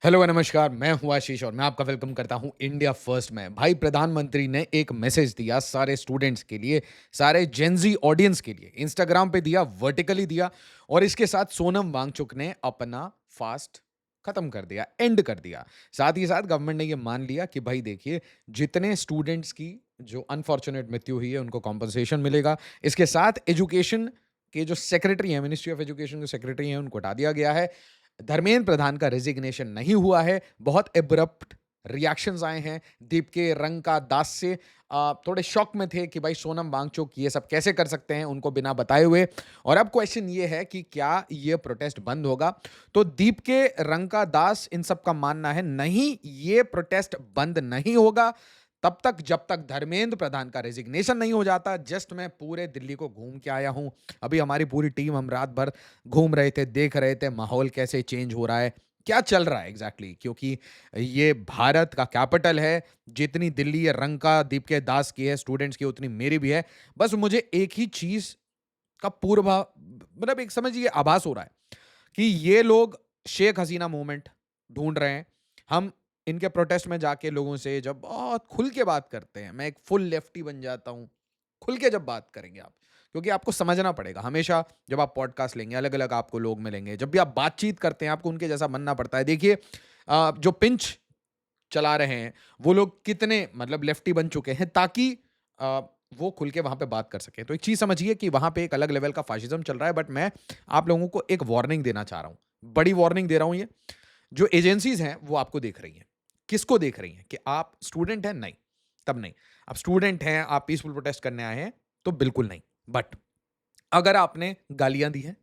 Hello नमस्कार, मैं हूँ आशीष और मैं आपका वेलकम करता हूँ इंडिया फर्स्ट में। भाई प्रधानमंत्री ने एक मैसेज दिया सारे स्टूडेंट्स के लिए, सारे जेनज़ी ऑडियंस के लिए। इंस्टाग्राम पे दिया, वर्टिकली दिया और इसके साथ सोनम वांगचुक ने अपना फास्ट खत्म कर दिया, एंड कर दिया। साथ ही साथ गवर्नमेंट ने ये मान लिया कि भाई देखिए, जितने स्टूडेंट्स की जो अनफॉर्च्यूनेट मृत्यु हुई है, उनको कॉम्पेंसेशन मिलेगा। इसके साथ एजुकेशन के जो सेक्रेटरी हैं, मिनिस्ट्री ऑफ एजुकेशन के सेक्रेटरी हैं, उनको हटा दिया गया है। धर्मेंद्र प्रधान का रेजिग्नेशन नहीं हुआ है। बहुत एब्रप्ट रिएक्शंस आए हैं। दीप के रंग का दास से थोड़े शॉक में थे कि भाई सोनम वांगचुक ये सब कैसे कर सकते हैं उनको बिना बताए हुए। और अब क्वेश्चन ये है कि क्या ये प्रोटेस्ट बंद होगा? तो दीप के रंग का दास इन सब का मानना है नहीं, ये प्रोटेस्ट बंद नहीं होगा तब तक जब तक धर्मेंद्र प्रधान का रेजिग्नेशन नहीं हो जाता। जस्ट मैं पूरे दिल्ली को घूम के आया हूं। अभी हमारी पूरी टीम, हम रात भर घूम रहे थे, देख रहे थे माहौल कैसे चेंज हो रहा है, क्या चल रहा है एग्जैक्टली क्योंकि ये भारत का कैपिटल है। जितनी दिल्ली ये रंग का दीप के दास की है स्टूडेंट्स की, उतनी मेरी भी है। बस मुझे एक ही चीज का पूर्वा मतलब एक समझिए आभास हो रहा है कि ये लोग शेख हसीना मूवमेंट ढूंढ रहे हैं। हम इनके प्रोटेस्ट में जाके लोगों से जब बहुत खुल के बात करते हैं, मैं एक फुल लेफ्टी बन जाता हूँ। खुल के जब बात करेंगे आप, क्योंकि आपको समझना पड़ेगा। हमेशा जब आप पॉडकास्ट लेंगे, अलग अलग आपको लोग मिलेंगे, जब भी आप बातचीत करते हैं आपको उनके जैसा बनना पड़ता है। देखिए, जो पिंच चला रहे हैं वो लोग कितने मतलब लेफ्टी बन चुके हैं ताकि अ, वो खुल के वहां पे बात कर सके। तो एक चीज समझिए कि वहां पे एक अलग लेवल का फाशिज्म चल रहा है। बट मैं आप लोगों को एक वार्निंग देना चाह रहा हूं, बड़ी वार्निंग दे रहा हूं। ये जो एजेंसीज हैं वो आपको देख रही हैं। किसको देख रही हैं? कि आप स्टूडेंट हैं? नहीं, तब नहीं। आप स्टूडेंट हैं, आप पीसफुल प्रोटेस्ट करने आए हैं, तो बिल्कुल नहीं। बट अगर आपने गालियां दी हैं,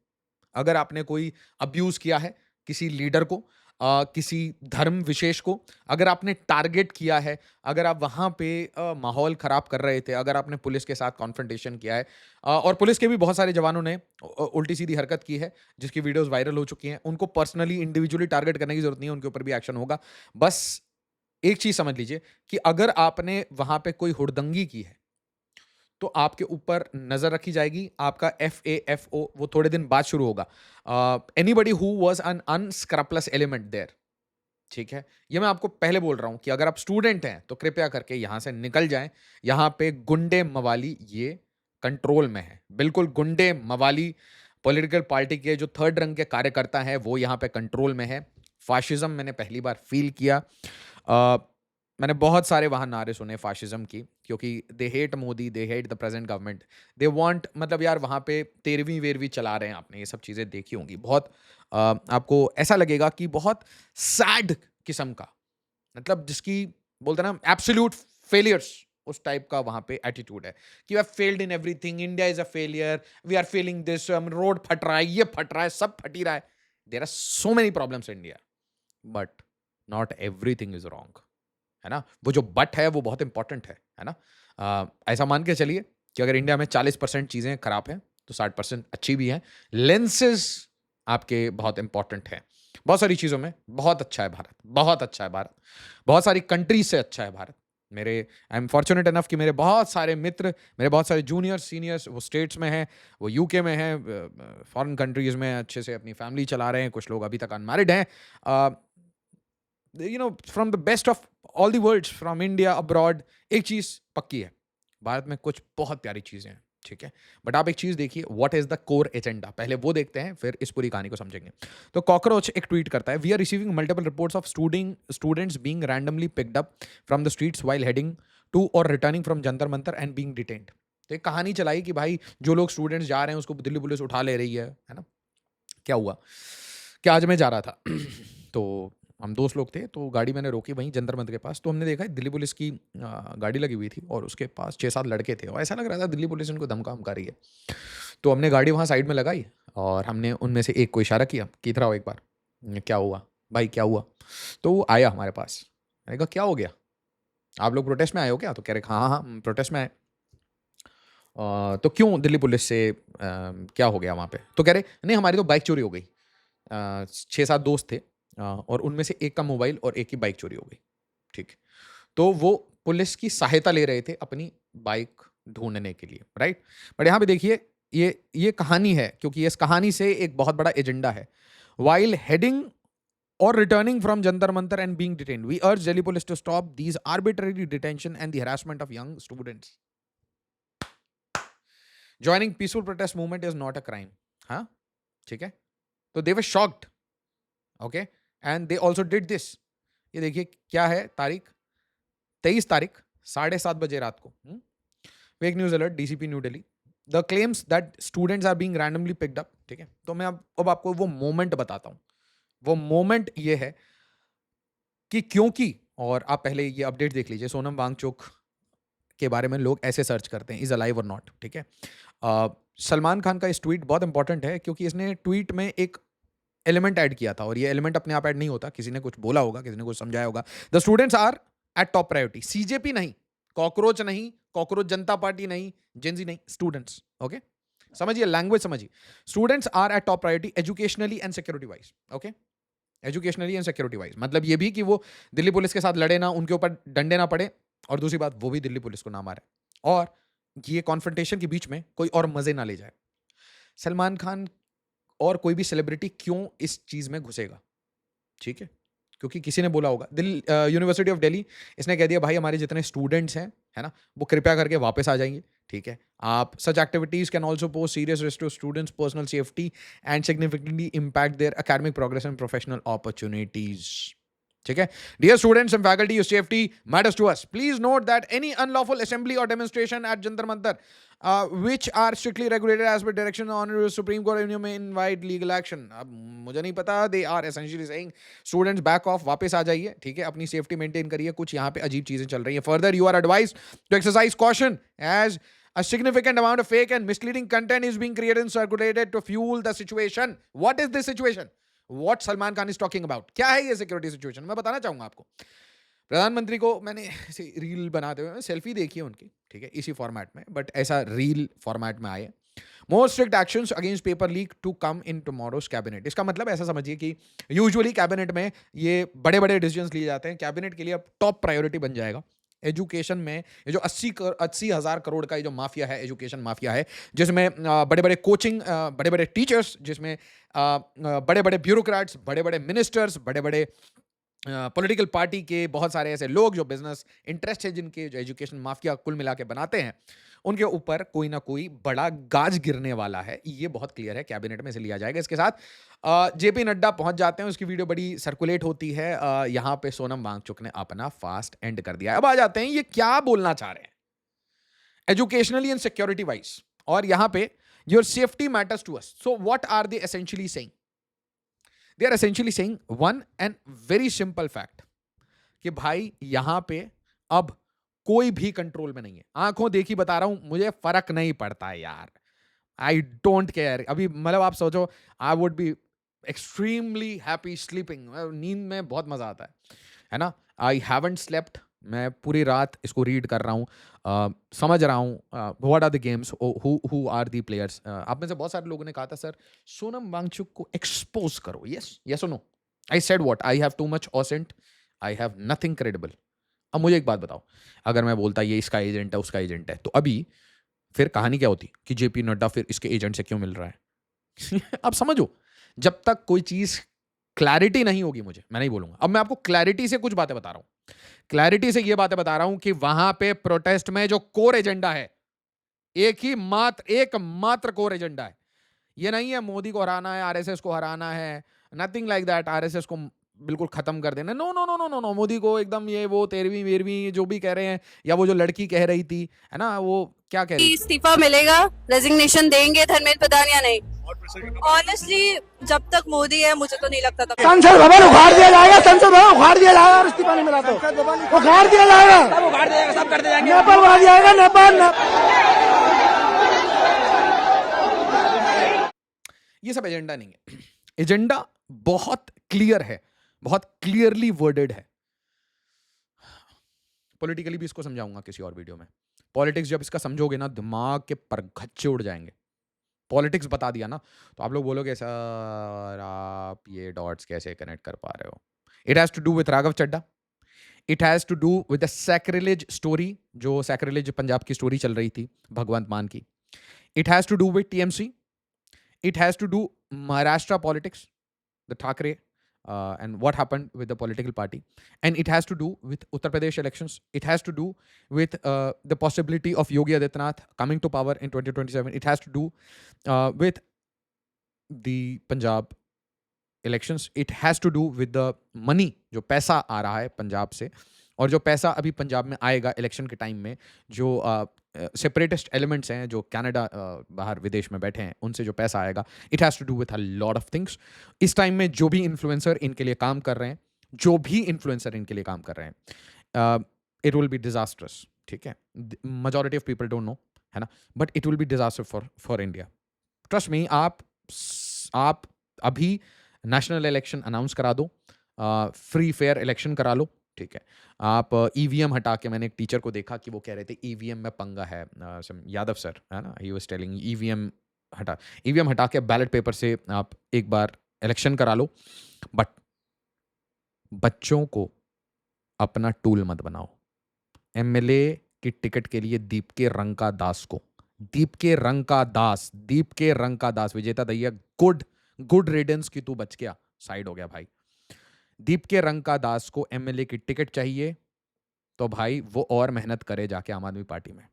अगर आपने कोई अब्यूज किया है किसी लीडर को, किसी धर्म विशेष को, अगर आपने टारगेट किया है, अगर आप वहां पे माहौल खराब कर रहे थे, अगर आपने पुलिस के साथ कॉन्फ्रंटेशन किया है, और पुलिस के भी बहुत सारे जवानों ने उल्टी सीधी हरकत की है जिसकी वीडियोस वायरल हो चुकी हैं, उनको पर्सनली इंडिविजुअली टारगेट करने की जरूरत नहीं है, उनके ऊपर भी एक्शन होगा। बस एक चीज समझ लीजिए कि अगर आपने वहां पे कोई हुड़दंगी की है तो आपके ऊपर नजर रखी जाएगी। आपका FAFO वो थोड़े दिन बाद शुरू होगा। Anybody who was an unscrupulous element there, ठीक है? ये मैं आपको पहले बोल रहा हूं कि अगर आप स्टूडेंट हैं तो कृपया करके यहां से निकल जाएं। यहां पे गुंडे मवाली ये कंट्रोल में है, बिल्कुल गुंडे मवाली। पॉलिटिकल पार्टी के जो थर्ड रंग के कार्यकर्ता हैं वो यहां पे कंट्रोल में है। फाशिज्म मैंने पहली बार फील किया। अ, मैंने बहुत सारे वहाँ नारे सुने फाशिज्म की, क्योंकि they hate Modi, they hate the present government, they want मतलब यार वहाँ पे 13वीं-वेरवीं चला रहे हैं। आपने ये सब चीज़ें देखी होंगी। बहुत आपको ऐसा लगेगा कि बहुत सैड किस्म का, मतलब जिसकी बोलते हैं ना एब्सोल्यूट फेलियर्स, उस टाइप का वहाँ पे एटीट्यूड है कि we have failed in everything, India is a failure, we are failing this, road फट रहा है, ये फट रहा है, सब फट ही रहा है। There are so many problems in India, but not everything is wrong. है ना? वो जो बट है वो बहुत इंपॉर्टेंट है ना? ऐसा मान के चलिए कि अगर इंडिया में 40% चीज़ें खराब हैं, तो 60% अच्छी भी हैं। लेंसेज़ आपके बहुत इंपॉर्टेंट हैं। बहुत सारी चीज़ों में बहुत अच्छा है भारत, बहुत अच्छा है भारत। बहुत सारी कंट्रीज़ से अच्छा है भारत। मेरे आई एम फॉर्च्यूनेट इनफ कि मेरे बहुत सारे मित्र, मेरे बहुत सारे जूनियर्स, सीनियर्स वो स्टेट्स में हैं, वो यूके में हैं, फॉरेन कंट्रीज़ में अच्छे से अपनी फैमिली चला रहे हैं, कुछ लोग अभी तक अनमैरिड हैं। Uh, from the best of all the worlds, from India abroad, एक चीज पक्की है, भारत में कुछ बहुत प्यारी चीजें हैं, ठीक है? बट आप एक चीज देखिए, what is the core agenda, पहले वो देखते हैं, फिर इस पूरी कहानी को समझेंगे। तो कॉकरोच एक ट्वीट करता है, we are receiving multiple reports of students being randomly picked up from the streets while heading to or returning from Jantar Mantar and being detained. तो एक कहानी चलाई कि भाई जो लोग स्टूडेंट्स जा रहे हैं उसको दिल्ली पुलिस उठा ले रही है ना? क्या हुआ कि आज मैं जा रहा था तो हम दोस्त लोग थे, तो गाड़ी मैंने रोकी वहीं जंतर मंतर के पास। तो हमने देखा दिल्ली पुलिस की गाड़ी लगी हुई थी और उसके पास 6-7 लड़के थे और ऐसा लग रहा था दिल्ली पुलिस इनको धमका धमका रही है। तो हमने गाड़ी वहाँ साइड में लगाई और हमने उनमें से एक को इशारा किया कि इधर आओ एक बार। क्या हुआ भाई, क्या हुआ? तो वो आया हमारे पास। मैंने कहा क्या हो गया, आप लोग प्रोटेस्ट में आए हो क्या? तो कह रहे हाँ हाँ हाँ, प्रोटेस्ट में आए। तो क्यों दिल्ली पुलिस से क्या हो गया वहाँ पे? तो कह रहे नहीं, हमारी तो बाइक चोरी हो गई। 6-7 दोस्त थे, और उनमें से एक का मोबाइल और एक की बाइक चोरी हो गई। ठीक। तो वो पुलिस की सहायता ले रहे थे अपनी बाइक ढूँढने के लिए, राइट? बट यहाँ पे देखिए, ये कहानी है क्योंकि इस कहानी से एक बहुत बड़ा एजेंडा है। While heading or returning from Jantar Mantar and being detained. We urge Delhi police to stop these arbitrary detention and the harassment of young students. Joining peaceful protest movement is not a crime. हाँ ठीक है. तो they were shocked. Okay, and they also did this. ये देखिए क्या है तारीख 23 तारीख 7:30 बजे रात को. Fake news alert DCP New Delhi. The claims that students are being randomly picked up. ठीक है, तो मैं अब आपको वो मोमेंट बताता हूँ. वो मोमेंट ये है कि क्योंकि, और आप पहले ये अपडेट देख लीजिए, सोनम वांगचुक के बारे में लोग ऐसे सर्च करते हैं, इज अलाइव और नॉट. ठीक है, सलमान खान का इस ट्वीट बहुत इंपॉर्टेंट है क्योंकि इसने ट्वीट में एक एलिमेंट ऐड किया था, और ये एलिमेंट अपने आप ऐड नहीं होता, किसी ने कुछ बोला होगा, किसी ने कुछ समझाया होगा. The students are at top priority. CJP नहीं, कॉकरोच नहीं, कॉकरोच जनता पार्टी नहीं, जेंजी नहीं, स्टूडेंट्स. ओके, समझिए, लैंग्वेज समझिए. Students are at top priority educationally and security wise. Okay, educationally and security wise मतलब ये भी कि वो दिल्ली पुलिस के साथ लड़े ना, उनके ऊपर डंडे ना पड़े, और दूसरी बात वो भी दिल्ली पुलिस को ना मारे, और ये कॉन्फ्रंटेशन के बीच में कोई और मजे ना ले जाए. सलमान खान और कोई भी सेलिब्रिटी क्यों इस चीज में घुसेगा? ठीक है, क्योंकि किसी ने बोला होगा, यूनिवर्सिटी ऑफ दिल्ली, इसने कह दिया भाई हमारे जितने स्टूडेंट्स हैं, है ना, वो कृपया करके वापस आ जाएंगे. ठीक है, आप such activities can also pose serious risk to students personal safety and significantly impact their academic progress and professional opportunities. ठीक है, dear students and faculty, your safety matters to us. Please note that any unlawful assembly or demonstration at Jantar Mantar which are strictly regulated as per direction on Supreme Court may invite legal action. अब मुझे नहीं पता, they are essentially saying students back off, वापस आ जाइए. ठीक है, अपनी safety maintain करिए. कुछ यहाँ पे अजीब चीजें चल रही हैं. Further, you are advised to exercise caution as a significant amount of fake and misleading content is being created and circulated to fuel the situation. What is this situation? What Salman Khan is talking about? क्या है ये security situation? मैं बताना चाहूंगा आपको. प्रधानमंत्री को मैंने ऐसे रील बनाते हुए सेल्फी देखी है उनकी, ठीक है, इसी फॉर्मेट में, बट ऐसा रील फॉर्मेट में आए. More strict actions against paper leak to come in tomorrow's cabinet. इसका मतलब ऐसा समझिए कि यूजुअली कैबिनेट में ये बड़े बड़े डिसीजंस लिए जाते हैं. कैबिनेट के लिए अब टॉप प्रायोरिटी बन जाएगा एजुकेशन में ये जो 80,000 करोड़ का ये जो माफिया है, एजुकेशन माफिया है, जिसमें बड़े बड़े कोचिंग, बड़े बड़े टीचर्स, जिसमें बड़े बड़े ब्यूरोक्रेट्स, बड़े बड़े मिनिस्टर्स, बड़े बड़े पॉलिटिकल पार्टी के बहुत सारे ऐसे लोग जो बिजनेस इंटरेस्ट है, जिनके जो एजुकेशन माफिया कुल मिला के बनाते हैं, उनके ऊपर कोई ना कोई बड़ा गाज गिरने वाला है. ये बहुत क्लियर है, कैबिनेट में से लिया जाएगा. इसके साथ जेपी नड्डा पहुंच जाते हैं, उसकी वीडियो बड़ी सर्कुलेट होती है. यहां पे सोनम वांगचुक ने अपना फास्ट एंड कर दिया. अब आ जाते हैं ये क्या बोलना चाह रहे हैं एजुकेशनली एंड सिक्योरिटी वाइज, और यहां पे your safety matters to us. So what are they essentially saying? They are essentially saying one and very simple fact कि भाई यहां पे अब कोई भी कंट्रोल में नहीं है. आंखों देखी बता रहा हूं, मुझे फर्क नहीं पड़ता यार. I don't care. अभी मतलब आप सोचो, I would be extremely happy sleeping. नींद में बहुत मजा आता है ना. I haven't slept. मैं पूरी रात इसको रीड कर रहा हूँ, समझ रहा हूँ what are the games, who are the players. आप में से बहुत सारे लोगों ने कहा था सर सोनम वांगचुक को एक्सपोज करो. यस और no. I said what? I have too much assent, I have nothing credible. अब मुझे एक बात बताओ, अगर मैं बोलता ये इसका एजेंट है, उसका एजेंट है, तो अभी फिर कहानी क्या होती कि जेपी नड्डा फिर इसके एजेंट से क्यों मिल रहा है? अब समझो, जब तक कोई चीज क्लैरिटी नहीं होगी, मुझे, मैं नहीं बोलूंगा. अब मैं आपको क्लैरिटी से कुछ बातें बता रहा हूं. क्लैरिटी से ये बातें बता रहा हूं कि वहां पे प्रोटेस्ट में जो कोर एजेंडा है, एकमात्र कोर एजेंडा है. ये नहीं है मोदी को हराना है, आरएसएस को हराना है, नथिंग लाइक दैट. आरएसएस को बिल्कुल खत्म कर देना. No no no no no no. Modi को एकदम ये वो 13वीं 12वीं जो भी कह रहे हैं, या वो जो लड़की कह रही थी, है ना, वो क्या कह रही थी, इस्तीफा मिलेगा, रेजिग्नेशन देंगे धर्मेंद्र प्रधान या नहीं? ऑनेस्टली जब तक मोदी है मुझे तो नहीं लगता था. संसद भवन उखाड़ दिया जाएगा, संसद भवन उखाड़ दिया जाएगा, और इस्तीफा नहीं मिला तो उखाड़ दिया जाएगा, सब उखाड़ दिया जाएगा, सब कर दिया जाएगा, नेपाल उखाड़ जाएगा, नेपाल. ये सब एजेंडा नहीं है. एजेंडा बहुत क्लियर है, बहुत क्लियरली वर्डेड है. पॉलिटिकली भी इसको समझाऊंगा किसी और वीडियो में. पॉलिटिक्स जब इसका समझोगे ना, दिमाग के परगच्चे उड़ जाएंगे. पॉलिटिक्स बता दिया ना, तो आप लोग बोलोगे सर आप ये डॉट्स कैसे कनेक्ट कर पा रहे हो? It has to do with Raghav Chadha. It has to do with the sacrilege story, जो सैक्रिलेज पंजाब की स्टोरी चल रही थी भगवंत मान की. It has to do with TMC. It has to do Maharashtra politics, the Thackeray and what happened with the political party. And it has to do with Uttar Pradesh elections. It has to do with the possibility of Yogi Adityanath coming to power in 2027. It has to do with the Punjab elections. It has to do with the money, जो पैसा आ रहा है पंजाब से, और जो पैसा अभी पंजाब में आएगा इलेक्शन के टाइम में, जो सेपरेटिस्ट एलिमेंट्स हैं जो कनाडा बाहर विदेश में बैठे हैं, उनसे जो पैसा आएगा, it has to do with a lot of things. इस टाइम में जो भी इन्फ्लुएंसर इनके लिए काम कर रहे हैं, इट विल बी डिजास्टर्स. ठीक है, majority of people don't know, है ना, but it will be disaster for India. Trust me. आप अभी नेशनल इलेक्शन अनाउंस करा दो, फ्री फेयर इलेक्शन करा लो. ठीक है, आप ईवीएम हटा के, मैंने एक टीचर को देखा कि वो कह रहे थे ईवीएम में पंगा है, यादव सर, है ना, ही वाज टेलिंग ईवीएम हटा के बैलेट पेपर से आप एक बार इलेक्शन करा लो, बट बच्चों को अपना टूल मत बनाओ. एमएलए की टिकट के लिए दीपके रंका दास, विजेता दैया, गुड रिडेंस की तू बच गया, साइड हो गया भाई. दीपके रंका दास को एमएलए की टिकट चाहिए तो भाई वो और मेहनत करे जाके आम आदमी पार्टी में.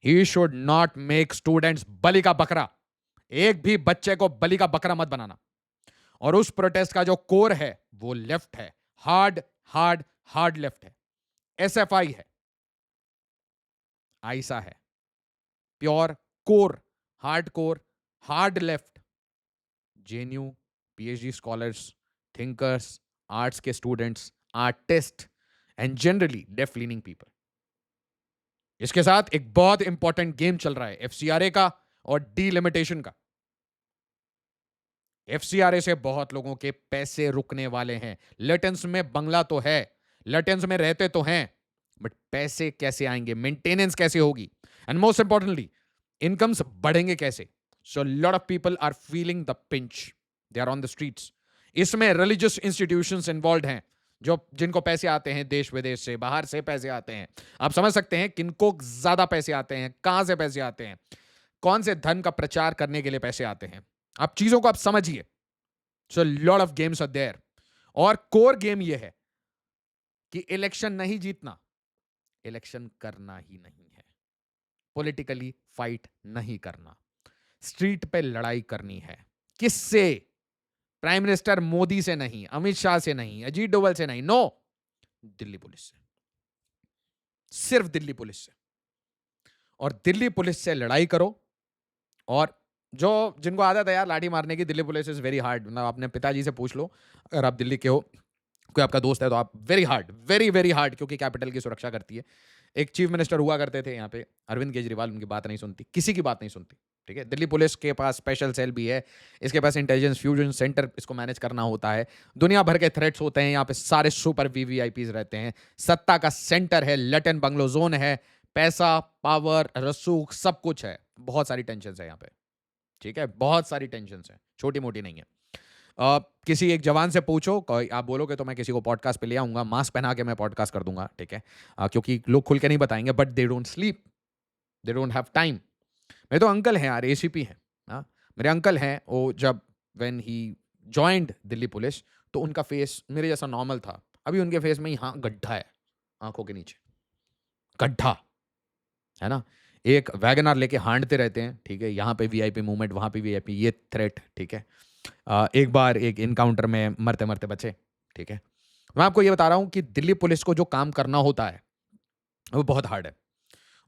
He should not make students बलि का बकरा. एक भी बच्चे को बलि का बकरा मत बनाना. और उस प्रोटेस्ट का जो कोर है वो लेफ्ट है, हार्ड लेफ्ट है, एसएफआई है, आईसा है, pure core, hard left, JNU, PhD scholars, thinkers, arts के students, artist and generally left leaning people. इसके साथ एक बहुत इंपॉर्टेंट गेम चल रहा है एफसीआरए का और डीलिमिटेशन का. एफसीआरए से बहुत लोगों के पैसे रुकने वाले हैं. लेटेंस में बंगला तो है, लेटेंस में रहते तो हैं, बट पैसे कैसे आएंगे, मेंटेनेंस कैसे होगी, एंड मोस्ट इंपॉर्टेंटली इनकम्स बढ़ेंगे कैसे. So lot of people are feeling the pinch, they are on the streets. इसमें रिलीजियस इंस्टीट्यूशंस इन्वॉल्व हैं, जिनको पैसे आते हैं देश विदेश से, बाहर से पैसे आते हैं. आप समझ सकते हैं किनको ज्यादा पैसे आते हैं, कहां से पैसे आते हैं, कौन से धन का प्रचार करने के लिए पैसे आते हैं. आप चीजों को आप समझिए. So lot of games are there. और कोर गेम ये है कि इलेक्शन नहीं जीतना, इलेक्शन करना ही नहीं है. पॉलिटिकली फाइट नहीं करना, स्ट्रीट पे लड़ाई करनी है. किससे? प्राइम मिनिस्टर मोदी से नहीं, अमित शाह से नहीं, अजीत डोभाल से नहीं, नो, दिल्ली पुलिस से, सिर्फ दिल्ली पुलिस से. और दिल्ली पुलिस से लड़ाई करो. और जिनको आदत है यार लाठी मारने की, Delhi police is very hard. मतलब अपने पिताजी से पूछ लो, अगर आप दिल्ली के हो, कोई आपका दोस्त है, तो आप वेरी हार्ड, क्योंकि कैपिटल की सुरक्षा करती है. एक चीफ मिनिस्टर हुआ करते थे यहाँ पे, अरविंद केजरीवाल, उनकी बात नहीं सुनती, किसी की बात नहीं सुनती. ठीक है, दिल्ली पुलिस के पास स्पेशल सेल भी है, इसके पास इंटेलिजेंस फ्यूजन सेंटर, इसको मैनेज करना होता है. दुनिया भर के थ्रेट्स होते हैं यहाँ पे, सारे सुपर वीवीआईपीज रहते हैं. सत्ता का सेंटर है, लटन बंगलो जोन है, पैसा, पावर, रसूख, सब कुछ है. बहुत सारी टेंशन है यहाँ पे. ठीक है, बहुत सारी टेंशन है, छोटी मोटी नहीं है. किसी एक जवान से पूछो, आप बोलोगे तो मैं किसी को पॉडकास्ट पे ले आऊंगा, मास्क पहना के मैं पॉडकास्ट कर दूंगा. ठीक है, क्योंकि लोग खुल के नहीं बताएंगे, but they don't sleep, they don't have time. मेरे तो अंकल हैं यार, एसीपी हैं. मेरे अंकल हैं, वो जब when he joined Delhi police, तो उनका फेस मेरे जैसा नॉर्मल था. अभी उनके फेस में यहाँ गड्ढा है, आंखों के नीचे गड्ढा है ना. एक वैगनआर लेके हांडते रहते हैं. ठीक है, यहाँ पे वीआईपी मूवमेंट, वहाँ पे वीआईपी, ये थ्रेट. ठीक है, एक बार एक इनकाउंटर में मरते मरते बचे. ठीक है, मैं आपको ये बता रहा हूँ कि दिल्ली पुलिस को जो काम करना होता है वो बहुत हार्ड है.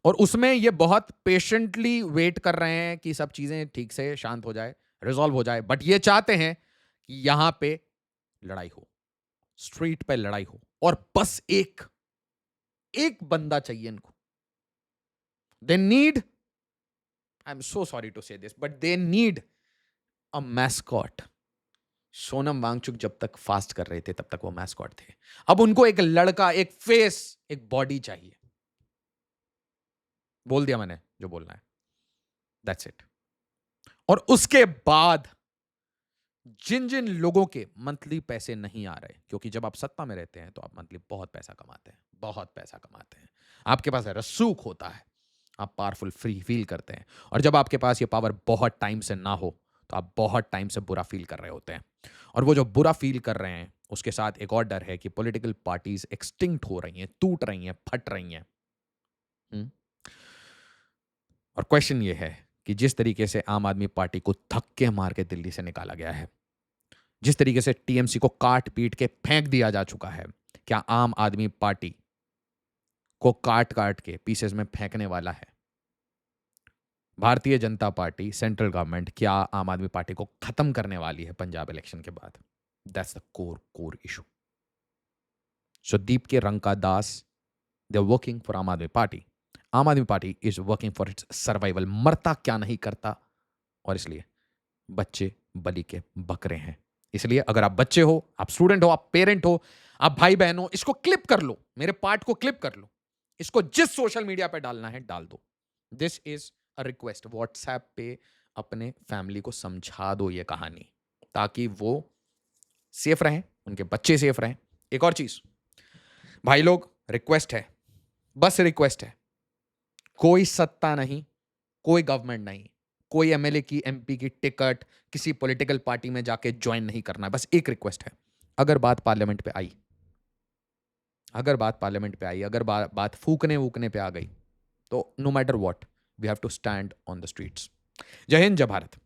और उसमें ये बहुत पेशेंटली वेट कर रहे हैं कि सब चीजें ठीक से शांत हो जाए, रिजॉल्व हो जाए. बट ये चाहते हैं कि यहां पे लड़ाई हो, स्ट्रीट पे लड़ाई हो. और बस एक बंदा चाहिए इनको. They need, I am so sorry to say this, but they need a mascot. Sonam Wangchuk जब तक फास्ट कर रहे थे तब तक वो मैस्कॉट थे. अब उनको एक लड़का, एक फेस, एक बॉडी चाहिए. बोल दिया मैंने जो बोलना है, दैट्स इट. और उसके बाद जिन जिन लोगों के मंथली पैसे नहीं आ रहे, क्योंकि जब आप सत्ता में रहते हैं तो आप मंथली बहुत पैसा कमाते हैं, आपके पास रसूख होता है, आप पावरफुल फ्री फील करते हैं. और जब आपके पास ये पावर बहुत टाइम से ना हो तो आप बहुत टाइम से बुरा फील कर रहे होते हैं। और वो जो बुरा फील कर रहे हैं उसके साथ एक और डर है कि पॉलिटिकल पार्टीज एक्सटिंक्ट हो रही हैं, टूट रही हैं, फट रही हैं। हम्म? और क्वेश्चन ये है कि जिस तरीके से आम आदमी पार्टी को धक्के मार के दिल्ली से निकाला गया है, जिस तरीके से टीएमसी को काट पीट के फेंक दिया जा चुका है, क्या आम आदमी पार्टी को काट काट के पीसेस में फेंकने वाला है Bharatiya Janata party, central government? क्या आम आदमी पार्टी को खत्म करने वाली है पंजाब इलेक्शन के बाद? That's the core issue. So दीप के रंग का दास, they are working for Aam Aadmi Party. Aam Aadmi Party is working for its survival. मरता क्या नहीं करता, और इसलिए बच्चे बलि के बकरे हैं। इसलिए अगर आप बच्चे हो, आप स्टूडेंट हो, आप पेरेंट हो, आप भाई बहन हो, इसको क्लिप कर लो, मेरे पार्ट को क्लिप कर लो, इसको जिस सोशल मीडिया पे डालना है डाल दो। This is a request. WhatsApp पे अपने फैमिली को समझा दो ये कहानी, ताकि वो सेफ रहें, उनके बच्चे सेफ रहें। एक और चीज भाई लोग, रिक्वेस्ट है, बस रिक्वेस्ट है, कोई सत्ता नहीं, कोई गवर्नमेंट नहीं, कोई एमएलए की, एमपी की टिकट किसी पॉलिटिकल पार्टी में जाके ज्वाइन नहीं करना है। बस एक रिक्वेस्ट है, अगर बात पार्लियामेंट पे आई, अगर बात पार्लियामेंट पे आई, अगर बात फूकने वूकने पे आ गई, तो no matter what we have to stand on the streets. जय हिंद, जय भारत।